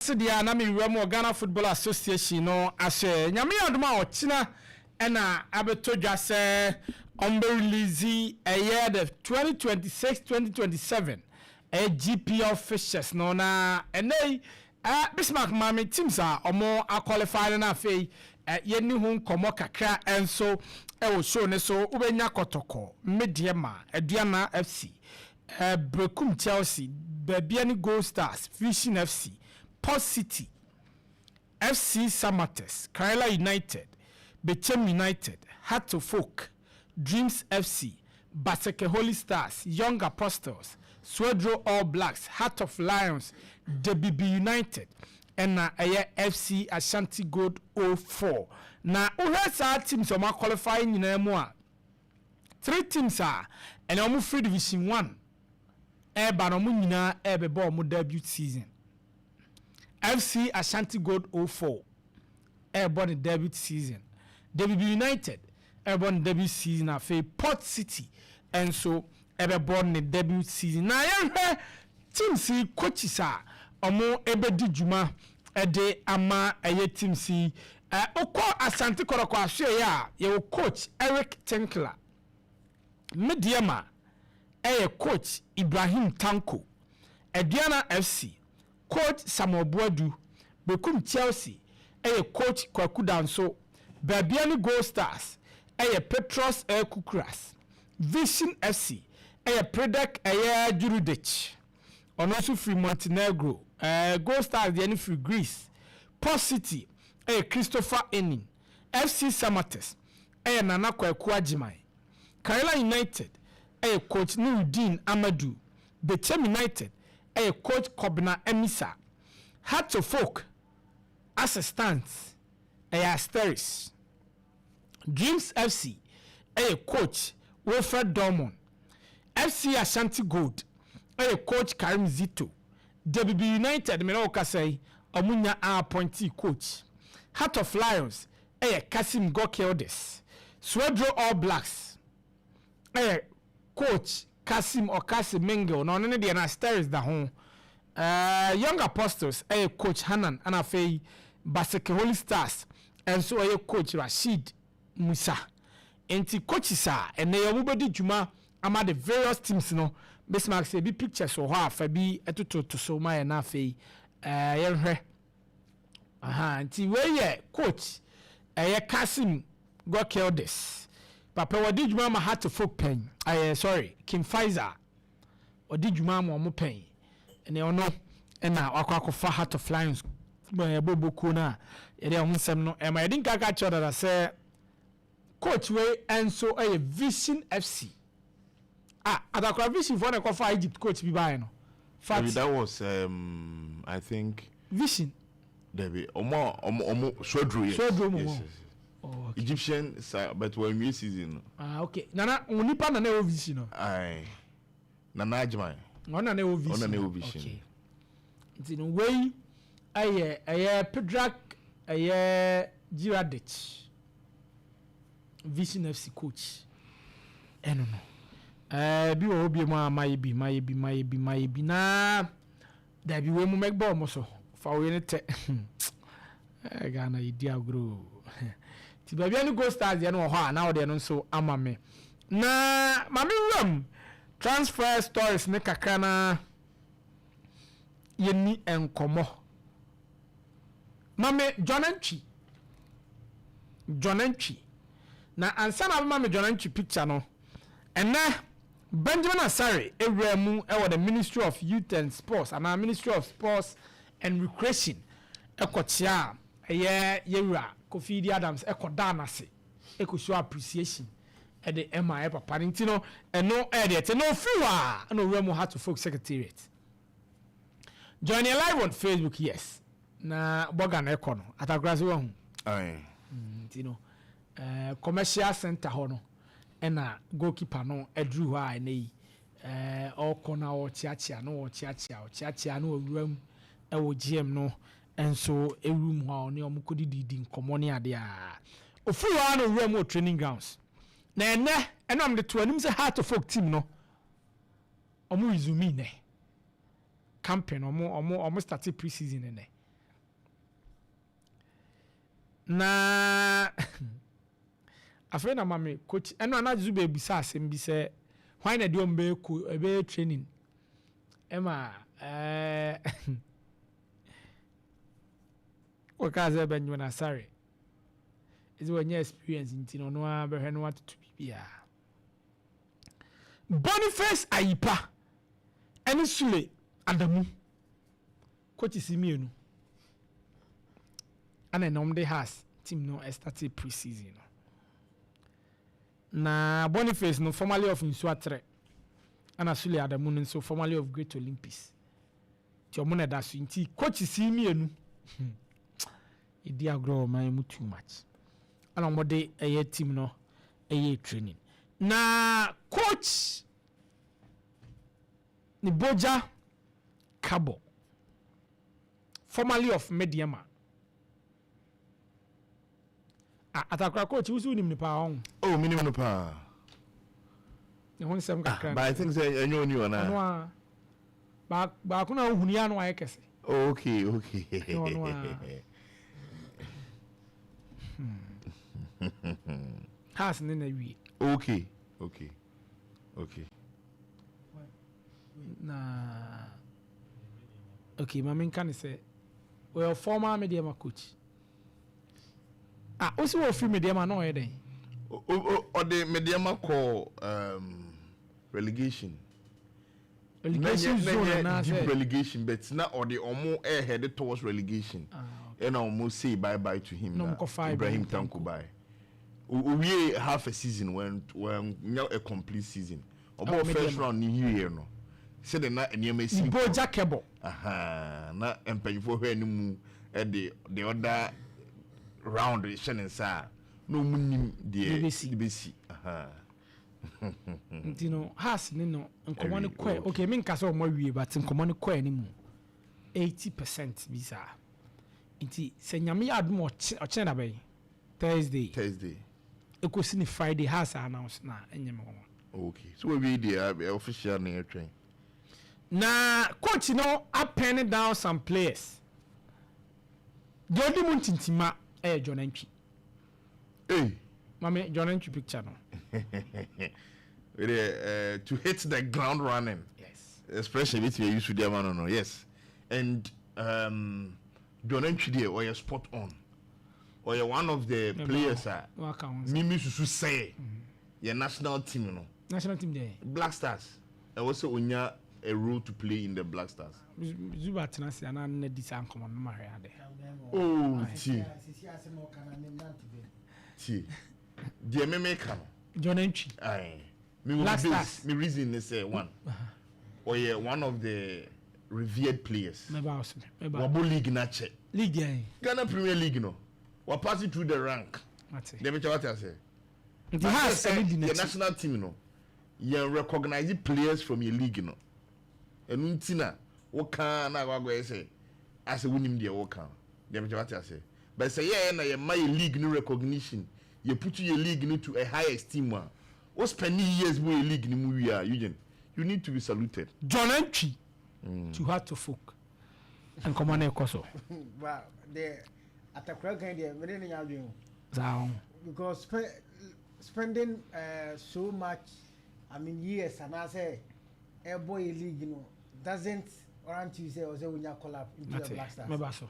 ase dia na me wem Ghana Football Association no ahye nyame adoma ochina ena abeto dwa se on be release a year the 2026-2027 GPL fixtures no na enei Bismarck mami teams are omo a qualified na afei yeni hu komo kakra enso wo show ne so ubenya Kotoko Mediema Aduana FC Brekum Chelsea Babiani Gold Stars Vision FC Port City FC Samates Kaila United Bechem United Heart of Folk Dreams FC Baseke Holy Stars Young Apostles Swedro All Blacks Heart of Lions DBB United and FC Ashanti Gold 04 na uhesa teams are qualifying in a 3 teams are and almost free division 1 ba no nyina be ball mo debut season FC Ashanti Gold 04 born debut season DBB United born debut season after Port City and so born the debut season na teams coaches are omo ebedi juma de ama team si okọ Asante Kotoko ahwe ya ye coach Eric Tinkler Mediema coach Ibrahim Tanko Aduana FC coach Samuel Boadu Bekum Chelsea coach Kwaku Danso Babiani Gold Stars Petros Kukras Vision FC Predek Jurudich on also free Montenegro Gold Stars the free Greece Port City Christopher Enin FC Samates Nana Kwaku Ajimai Kaila United coach Nuruddin Amadou Bechem United coach Kobna Emisa Heart of Folk assistants Asteris Dreams FC coach Wilfred Dormon FC Ashanti Gold coach Karim Zito DBB United me no say omunya appointee coach Heart of Lions Kasim Gokeldes Swedro All Blacks coach Kasim Mengel no ne de na stars da ho Young Apostles coach Hanan and afei Baseke Holy Stars and so coach Rashid Musa enti coaches are and they obedi juma ama the various teams no Bismarck say be pictures so ha fa bi etoto to so my na afei yenhwe enti we coach Kasim Gokeldes Papa wadi juma ma Heart of Folk pen sorry Kim Pfizer wadi juma ma omo pen ene ono na akwakofa Heart of Lions boboku na ere onsem no ma edin kaka choda say coach we enso Vision FC adakwa Vision for na kofa Egypt coach bi buy no that was I think Vision Debbie omo Swedro yes. Oh, okay. Egyptian but when we season okay nana unipa na na Vision no nana ajman ona na Vision okay nti no way Pedrak Giradich Vision FC coach eno no bi wo obi ma mayebi na da bi we mu megbo mo so fa we ne te Ghana idi agro ti ba bia ni Gold Stars ye no ho na wo de no so ama me na mami ram transfer stories ne kakana yeni enkomo mame John Antwi na ansa na mame John Antwi picture no ena Benjamin Asare ewramu the Ministry of Youth and Sports and Ministry of Sports and Recreation ekotia yewra Kofi Adams ekoda na se show appreciation the MI papa ntino eno te no fiwa no wramu Heart of Folk Secretariat. Join you live on Facebook, yes. Na boga na ekono atagrase wo hu. Commercial center ho no. Na goalkeeper no edru ho a na yi. Okona o chiachia no owuram wo GM no enso ewum ho ne omkodididi nkomo ne ade a. Ofuwa no owuram o training grounds. Na enam de to anim se Heart of Folk team no. Omu resume ne. Campaign almost started preseason in there. na afei na mame coach eno na ju be bisa asem bi se why na de ombe ko ebe training ema o ka ze benyo na Asare is when your experience in no no be hwe no atutu bibia Boniface Ayipa ene Sule Adamu coach Simienu ana nom de has team no started preseason na Boniface no formerly of Nsuatre ana Sule Adamu no so formerly of Great Olympics ti omo na da so nti coach Simienu idi agro man mu too much ana mo de eye team no eye training na coach ni Boja Kabo formerly of Mediama atakra coach usu nim ni pa on Oh, minimum pa. ne hon sem kakra But I think say enyo ni ona. no ba kuna hunu ya no ayekese Okay. No. Has ne na wi Okay. na okay mama kan say we former Mediama coach also wo free Mediama no e den Or the Mediama call relegation zone na deep say relegation, but now or the omo headed towards relegation. And almost say bye to him. No, Ibrahim Tanko bye. We half a season when now a complete season. About first round ni here no. Said na enema sim. Boja Kabo. Na empanyfo hwe animu the other round shen sa no munim the besi. Ntino has ni no nkomo ne kwe okay me nka so mo wie but nkomo ne kwe ni mu 80% visa nti se nyame adum o che na bay Thursday ekosi ni Friday has announce na enyem ho. Okay, so we the official near train na coach no append down some players the only one tintima John Antwi mame John Antwi picture no to hit the ground running. Yes. Especially if you used to the man no. Yes. And John Antwi there or you spot on. Or you're one of the players Mimi Susu say your national team, you know. National team there. Black Stars. And also unya a role to play in the Black Stars. Zuba Tenasi and I design common Maria. Oh, the MMA John Antwi. Aye. Me reason is one. Or yeah, one of the revered players. Wabo League na che. League Ghana Premier League no. We passing through the rank. Let me tell what I say. The national team no. You recognize players from your league no. And untina what can I go say as a winning the work. Let me tell what I say. But say yeah na my league no recognition. You put your league into a high esteem one. What spending years with a league in movie are you need to be saluted. John Antwi to heart to folk and command a coso. Wow, the atakra kind of very young because spending so much, I mean years and I say a boy league doesn't warrant you say or say when you collab into the Black Stars. Maybe so,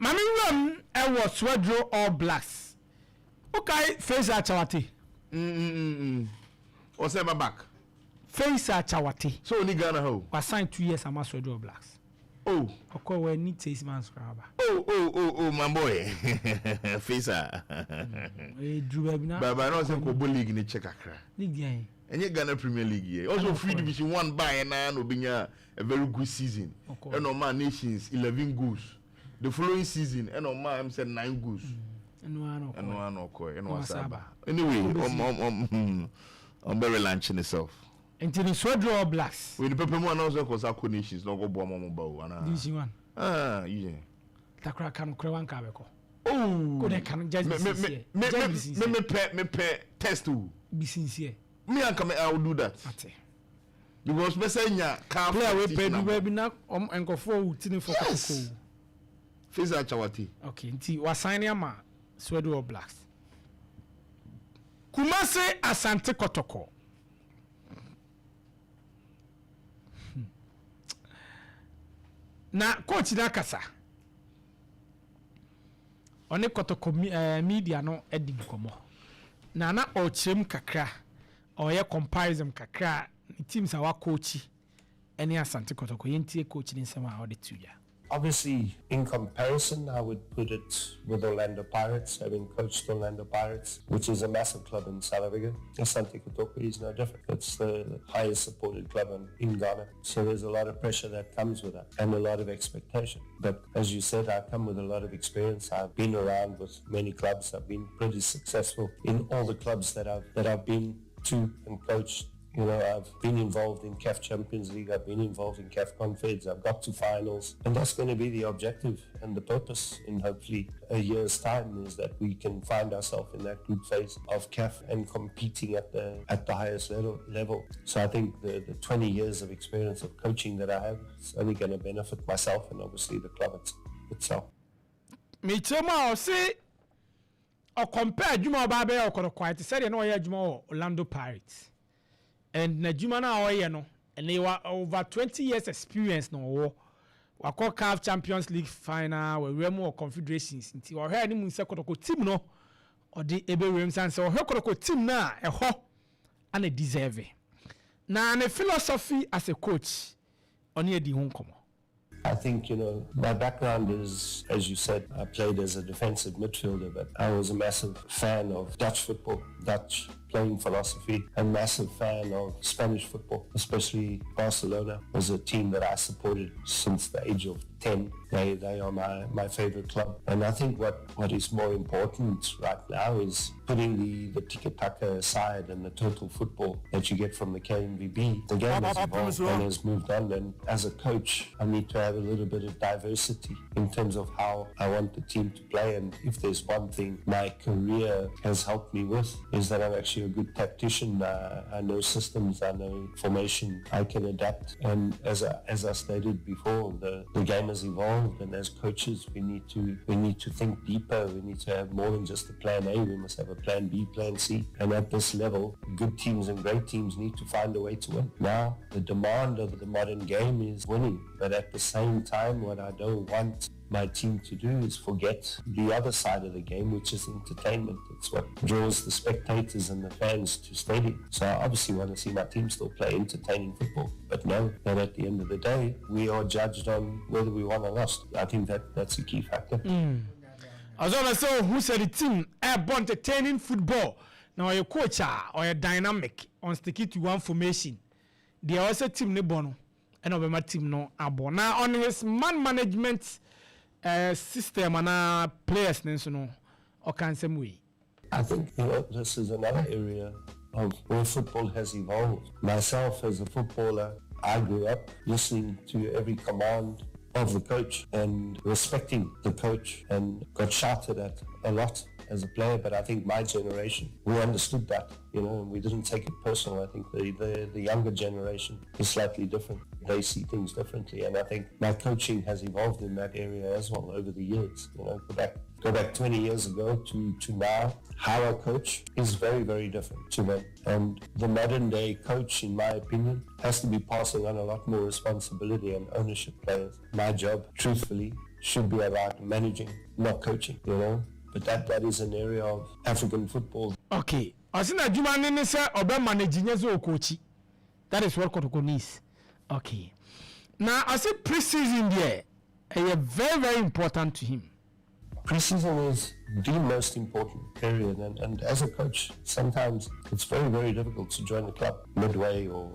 Mami Ram, I was Swedro All Blacks. Okay, face at Chawatey. Or say back. Face at Chawatey. So only Ghana how? I signed 2 years. I must Swedro All Blacks. Oh. Okay, we need 6 months. Oh, my boy. Face at. But I know say Kobo League in check akra. League yeah. And you Ghana Premier League here. Also free division 1 by and a very good season. And on my nations 11 goals. The following season, and on my said 9 goals. And one Saba. Anyway, I'm very launching itself. Until the Swedro All Blacks. With the people who announce because our nations no go bomb mobile. This one. Yeah. Takra can Krewan Kabeko. Oh, good. Can just me pay test to be sincere. Me and come I will do that. Because me say nya player we pay the webinar and go for for Kotoko. Fisa Chawatey. Okay, nti wasign ama Swedo Blacks. Kumase Asante Kotoko. Na coach na kasa. One Kotoko media no edi nkomo. Na ochem kakra. Oye comparison kakra teams awa coachi. Any Asante Kotoko yentie coach ni nsema odi tuya. Obviously, in comparison, I would put it with Orlando Pirates, having coached Orlando Pirates, which is a massive club in South Africa. Asante Kotoko is no different. It's the highest supported club in Ghana. So there's a lot of pressure that comes with that and a lot of expectation. But as you said, I come with a lot of experience. I've been around with many clubs. I've been pretty successful in all the clubs that I've been to and coached. You know, I've been involved in CAF Champions League. I've been involved in CAF Confeds. I've got to finals. And that's going to be the objective and the purpose in hopefully a year's time is that we can find ourselves in that group phase of CAF and competing at the highest level. So I think the 20 years of experience of coaching that I have is only going to benefit myself and obviously the club itself. Me chema o say o compare Juma Babe o kono quite said no ya Juma Orlando Pirates. And Najuma na oye no and they were over 20 years experience no we call CAF Champions League final we were more confederations nti we hear ni mu se Kotoko team no or the ebe we san se we Kotoko team na eho and a deserve na ne philosophy as a coach oni edi ho nkomo. I think, you know, my background is, as you said, I played as a defensive midfielder, but I was a massive fan of Dutch football, Dutch playing philosophy, a massive fan of Spanish football, especially Barcelona was a team that I supported since the age of 10. They are my favorite club. And I think what is more important right now is putting the tiki-taka aside and the total football that you get from the KMVB. The game has evolved and has moved on. And as a coach, I need to have a little bit of diversity in terms of how I want the team to play. And if there's one thing my career has helped me with is that I'm actually a good tactician. I know systems, I know formation, I can adapt. And as I stated before, the game has evolved, and as coaches we need to think deeper. We need to have more than just a plan A. We must have a plan B, plan C. And at this level, good teams and great teams need to find a way to win. Now, the demand of the modern game is winning, but at the same time, what I don't want my team to do is forget the other side of the game, which is entertainment. It's what draws the spectators and the fans to stadium. So I obviously want to see my team still play entertaining football, but know that at the end of the day, we are judged on whether we won or lost. I think that's a key factor. As well as so, who said the team born entertaining football. Now your coach or your dynamic on sticky to one formation. They also team ne bono and over my team no abo. Now on his man management system and players no or can same way. I think, you know, this is another area of where football has evolved. Myself as a footballer, I grew up listening to every command of the coach and respecting the coach and got shouted at a lot as a player, but I think my generation, we understood that, you know, and we didn't take it personal. I think the younger generation is slightly different. They see things differently, and I think my coaching has evolved in that area as well over the years. You know, go back 20 years ago to now, how I coach is very, very different to then. And the modern day coach, in my opinion, has to be passing on a lot more responsibility and ownership players. My job, truthfully, should be about managing, not coaching, you know. But that is an area of African football. Okay. Asina Juma nene se obe managing as o coach. That is what Kotoko needs. Okay. Now, I say preseason there, is very, very important to him. Preseason is the most important period, and as a coach, sometimes it's very, very difficult to join a club midway or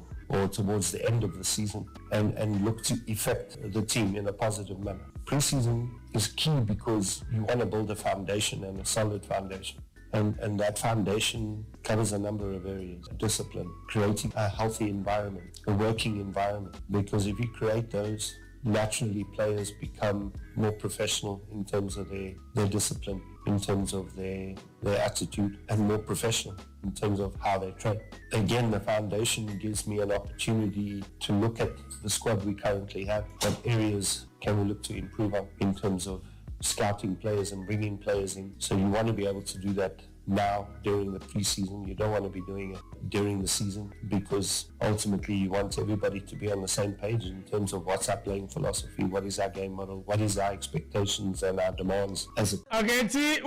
towards the end of the season and look to affect the team in a positive manner. Preseason is key because you want to build a foundation and a solid foundation. And that foundation covers a number of areas. Discipline, creating a healthy environment, a working environment. Because if you create those, naturally players become more professional in terms of their discipline, in terms of their attitude, and more professional in terms of how they train. Again, the foundation gives me an opportunity to look at the squad we currently have. What areas can we look to improve on in terms of scouting players and bringing players in. So you want to be able to do that now during the preseason. You don't want to be doing it during the season, because ultimately you want everybody to be on the same page in terms of what's our playing philosophy, what is our game model, what is our expectations and our demands as a... Okay,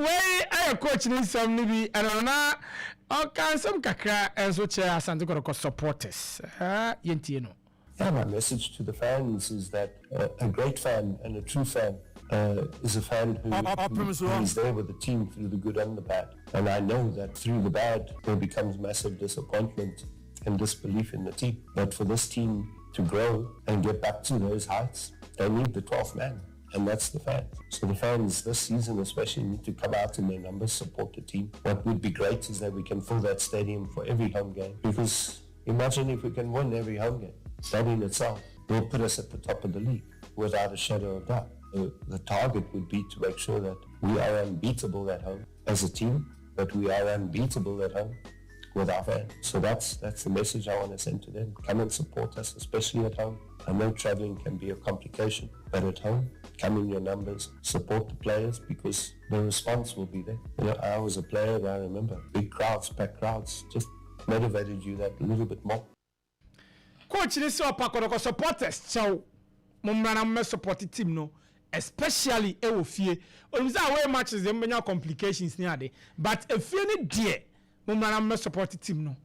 I coach in some maybe and on some kakra and so chair Asante Kotoko supporters. Yentino. Yeah, my message to the fans is that a great fan and a true fan is a fan who is there with the team through the good and the bad. And I know that through the bad, there becomes massive disappointment and disbelief in the team. But for this team to grow and get back to those heights, they need the 12th man. And that's the fans. So the fans this season especially need to come out in their numbers, support the team. What would be great is that we can fill that stadium for every home game. Because imagine if we can win every home game. That in itself will put us at the top of the league without a shadow of doubt. The target would be to make sure that we are unbeatable at home as a team, but we are unbeatable at home with our fans. So that's the message I want to send to them. Come and support us, especially at home. I know traveling can be a complication, but at home, come in your numbers, support the players, because the response will be there. You know, I was a player, I remember big crowds, packed crowds, just motivated you that a little bit more. Coach, this is Kotoko supporters. So, Mumrana support the team, no, especially Ewofie. On the away matches, there are complications near there. But if you need dear, Mumrana support the team, no.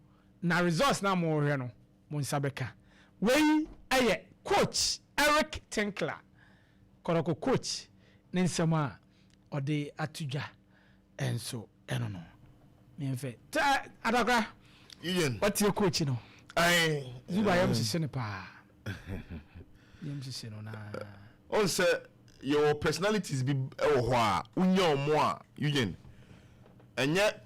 Na results na more, no, Monsabeka. We aye coach Eric Tinkler, Kotoko coach, Ninsama or the Atuja, and so I don't know. Me Adaka, what's your coach, you know? Zuba yam pa. Also, your personalities be unyo more, Eugene. And yet